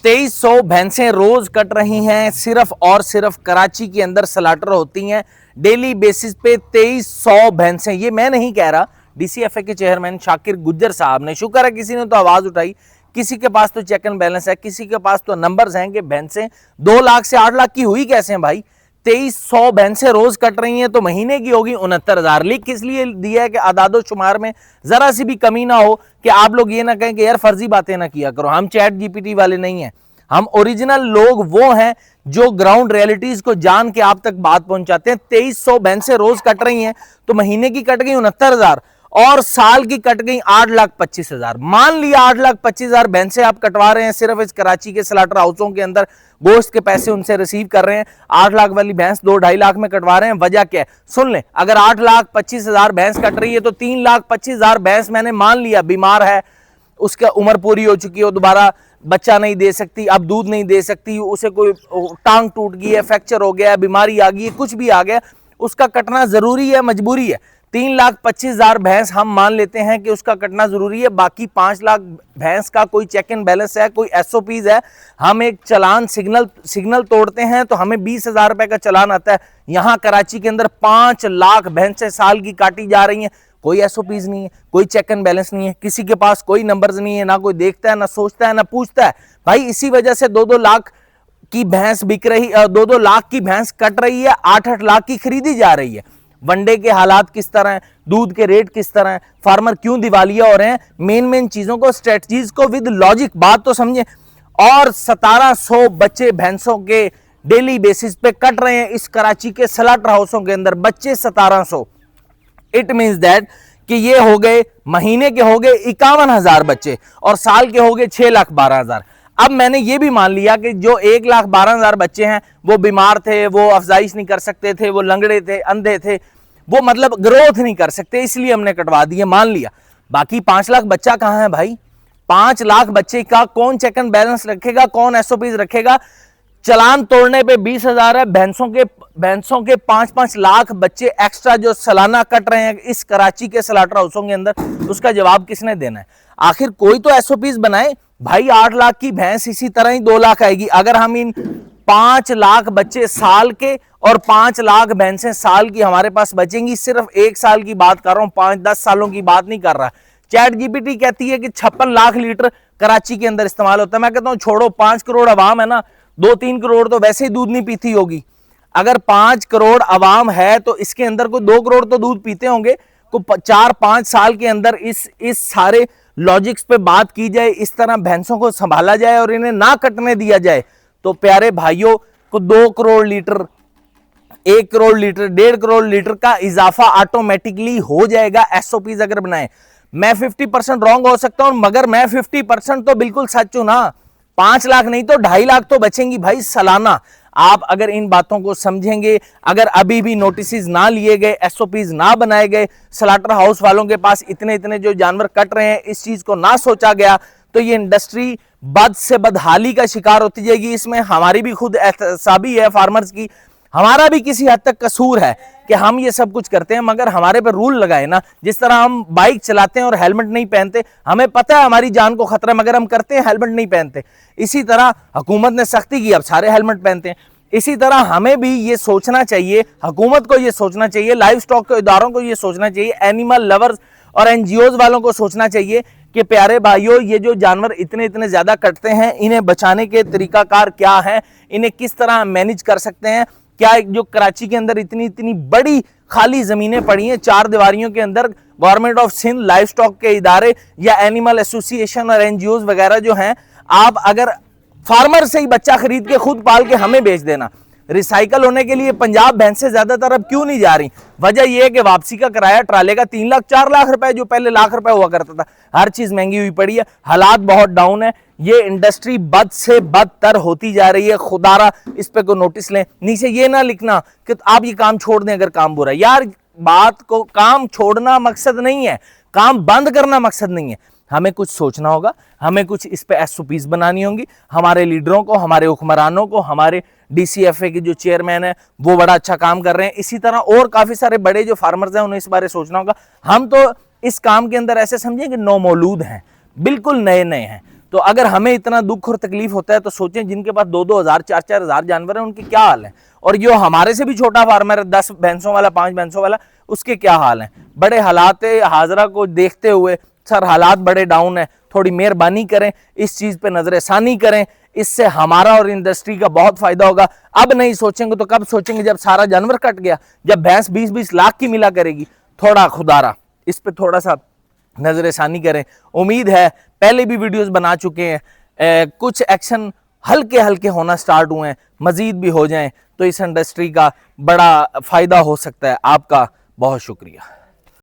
2300 भैंसें रोज cut रही हैं। सिर्फ और सिर्फ कराची के अंदर स्लाटर होती हैं डेली बेसिस पे 2300 भैंसें। ये मैं नहीं कह रहा, डीसीएफए के चेयरमैन शाकिर गुज्जर साहब ने। शुक्र है किसी ने तो आवाज उठाई, किसी के पास तो चेक एंड बैलेंस है, किसी के पास तो नंबर्स हैं कि भैंसें 2 लाख से 8 लाख की हुई कैसे हैं भाई। 2300 भैंसें रोज कट रही हैं तो महीने की होगी 69,000। लीक किस लिए दिया है कि आदादो शुमार में जरा सी भी कमी ना हो, कि आप लोग ये ना कहें कि यार फर्जी बातें ना किया करो। हम चैट जीपीटी वाले नहीं हैं, हम ओरिजिनल लोग वो हैं जो ग्राउंड रियलिटीज को जान के आप तक बात पहुंचाते हैं। 2300 भैंसें रोज कट रही हैं तो महीने की कट गई 69,000 और साल की कट गई 8,25,000। मान लिया 8,25,000 भैंसें आप कटवा रहे हैं सिर्फ इस कराची के स्लाटर हाउसों के अंदर, गोश्त के पैसे उनसे रिसीव कर रहे हैं। 8 लाख वाली भैंस 2-2.5 लाख में कटवा रहे हैं। वजह क्या है सुन लें, अगर 8,25,000 भैंस कट रही है तो 3,25,000 भैंस मैंने मान लिया बीमार है, उसका उम्र पूरी हो चुकी है, दोबारा बच्चा नहीं दे सकती, अब दूध नहीं दे सकती, उसे कोई टांग टूट गई है, फ्रैक्चर हो गया है, बीमारी आ गई है, कुछ भी आ गया, उसका कटना जरूरी है, मजबूरी है। 3,25,000 भैंस हम मान लेते हैं कि उसका कटना जरूरी है। बाकी 5 लाख भैंस का कोई चेक एंड बैलेंस है, कोई एसओपीज है। हम एक चलान सिग्नल तोड़ते हैं तो हमें 20,000 रुपए का चलान आता है। यहां कराची के अंदर 5 लाख भैंसें साल की काटी जा रही हैं, कोई एसओपीज नहीं है, कोई चेक एंड बैलेंस नहीं है, किसी के पास कोई नंबर्स नहीं है, ना कोई देखता है, ना सोचता है, ना पूछता है। भाई इसी वजह से 2-2 लाख की भैंस बिक रही, 2-2 लाख की भैंस कट रही है, 8-8 लाख की खरीदी जा रही है। वनडे के हालात किस तरह हैं, दूध के रेट किस तरह हैं, फार्मर क्यों दिवालिया हो रहे हैं, मेन चीजों को, स्ट्रेटजीज को विद लॉजिक बात तो समझे। और 1700 बच्चे भैंसों के डेली बेसिस पे कट रहे हैं इस कराची के स्लाटर हाउसों के अंदर, बच्चे 1700। इट मींस दैट कि ये हो गए महीने के हो गए 51,000 बच्चे और साल के हो गए 6,12,000। अब मैंने ये भी मान लिया कि जो 1,12,000 बच्चे हैं वो बीमार थे, वो अफजाइश नहीं कर सकते थे, वो लंगड़े थे, अंधे थे, वो मतलब ग्रोथ नहीं कर सकते, इसलिए हमने कटवा दिए, मान लिया। बाकी 5 लाख बच्चा कहां है भाई? 5 लाख बच्चे का कौन चेक एंड बैलेंस रखेगा, कौन एसओपीज रखेगा? चलान तोड़ने पे 20,000 है। भैंसों के 5-5 लाख बच्चे एक्स्ट्रा जो सालाना कट रहे हैं इस कराची के स्लाटर हाउसों के अंदर, उसका जवाब किसने देना है? आखिर कोई तो एसओपीज बनाए भाई। 8 लाख की भैंस इसी तरह ही 2 लाख आएगी। अगर हम इन 5 लाख बच्चे साल के और 5 लाख भैंसें साल की हमारे पास बचेंगी, सिर्फ 1 साल की बात कर रहा हूं, 5-10 सालों की बात नहीं कर रहा। चैट जीपीटी कहती है कि 56 लाख लीटर कराची के अंदर इस्तेमाल होता है। मैं कहता हूं छोड़ो, 5 करोड़ अवाम है ना, 2-3 करोड़ तो वैसे ही दूध नहीं पीती होगी। अगर 5 करोड़ अवाम है तो इसके अंदर को 2 करोड़ तो दूध पीते होंगे। को 4-5 साल के अंदर इस सारे लॉजिक्स पे बात की जाए, इस तरह भैंसों को संभाला जाए और इन्हें ना कटने दिया जाए, तो प्यारे भाइयों को 2 crore litre, 1 crore litre, 1.5 crore litre का इजाफा ऑटोमेटिकली हो जाएगा एसओपीज अगर बनाए। मैं 50% रॉन्ग हो सकता हूं, मगर मैं 50% तो बिल्कुल सच हूं ना। 5 लाख नहीं तो 2.5 लाख तो बचेंगी भाई सालाना। आप अगर इन बातों को समझेंगे, अगर अभी भी नोटिस ना लिए गए, एसओपीज ना बनाए गए, स्लाटर हाउस वालों के पास इतने जो जानवर कट रहे हैं, इस चीज को ना सोचा गया, तो ये इंडस्ट्री बद से बदहाली का शिकार होती जाएगी। इसमें हमारी भी खुद एहतसाबी है, फार्मर्स की, हमारा भी किसी हद तक कसूर है कि हम ये सब कुछ करते हैं, मगर हमारे पर रूल लगाए ना। जिस तरह हम बाइक चलाते हैं और हेलमेट नहीं पहनते, हमें पता है हमारी जान को खतरा है, मगर हम करते हैं, हेलमेट नहीं पहनते। इसी तरह हुकूमत ने सख्ती की, अब सारे हेलमेट पहनते हैं। इसी तरह हमें भी ये सोचना चाहिए, हुकूमत को ये सोचना चाहिए, लाइव स्टॉक के इदारों को ये सोचना चाहिए, एनिमल लवर्स और एनजीओज वालों को सोचना चाहिए कि प्यारे भाइयों, ये जो जानवर इतने ज्यादा कटते हैं, इन्हें बचाने के तरीकाकार क्या है, इन्हें किस तरह मैनेज कर सकते हैं। क्या जो कराची के अंदर इतनी बड़ी खाली जमीनें पड़ी हैं 4 दीवारियों के अंदर, government of Sindh, live livestock इदारे या एनिमल एसोसिएशन और एनजीओज वगैरह जो हैं, आप अगर फार्मर से ही बच्चा खरीद के खुद पाल के हमें बेच देना। रिसाइकल होने के लिए पंजाब भैंसें ज्यादातर अब क्यों नहीं जा रही? वजह यह है कि वापसी का किराया ट्राले का 3 लाख 4 लाख रुपए, जो पहले लाख रुपए हुआ करता था। हर चीज महंगी हुई पड़ी है, हालात बहुत डाउन है, ये इंडस्ट्री बद से बदतर होती जा रही है। खुदारा इस पे को नोटिस लें। नीचे ये ना लिखना कि आप ये काम छोड़ दें अगर काम बुरा है। यार बात को, काम छोड़ना मकसद नहीं है, काम बंद करना मकसद नहीं है। हमें कुछ सोचना होगा, हमें कुछ इस पे एसओपीज बनानी होंगी। हमारे लीडरों को, हमारे हुक्मरानों को, हमारे डीसीएफए के जो चेयरमैन है वो बड़ा अच्छा काम कर रहे हैं। इसी तरह और काफी सारे बड़े जो फार्मर्स हैं उन्हें इस बारे सोचना होगा। हम तो इस काम के अंदर ऐसे समझें कि नौमौलूद हैं, बिल्कुल नए हैं। तो अगर हमें इतना दुख और तकलीफ होता है तो सोचें जिनके पास 2-2 हज़ार 4-4 हज़ार जानवर हैं उनकी क्या हाल है। और जो हमारे से भी छोटा फार्मर है 10 भैंसों वाला 5 भैंसों वाला, उसके क्या हाल है। बड़े हालात हाजरा को देखते हुए सर हालात बड़े डाउन है, थोड़ी मेहरबानी करें, इस चीज़ पे नजरसानी करें, इससे हमारा और इंडस्ट्री का बहुत फायदा होगा। अब नहीं सोचेंगे तो कब सोचेंगे, जब सारा जानवर कट गया, जब भैंस 20-20 लाख की मिला करेगी। थोड़ा खुदारा इस पे थोड़ा सा नजरसानी करें। उम्मीद है पहले भी वीडियोस बना चुके हैं, कुछ एक्शन हल्के हल्के होना स्टार्ट हुए हैं, मजीद भी हो जाएं तो इस इंडस्ट्री का बड़ा फायदा हो सकता है। आपका बहुत शुक्रिया।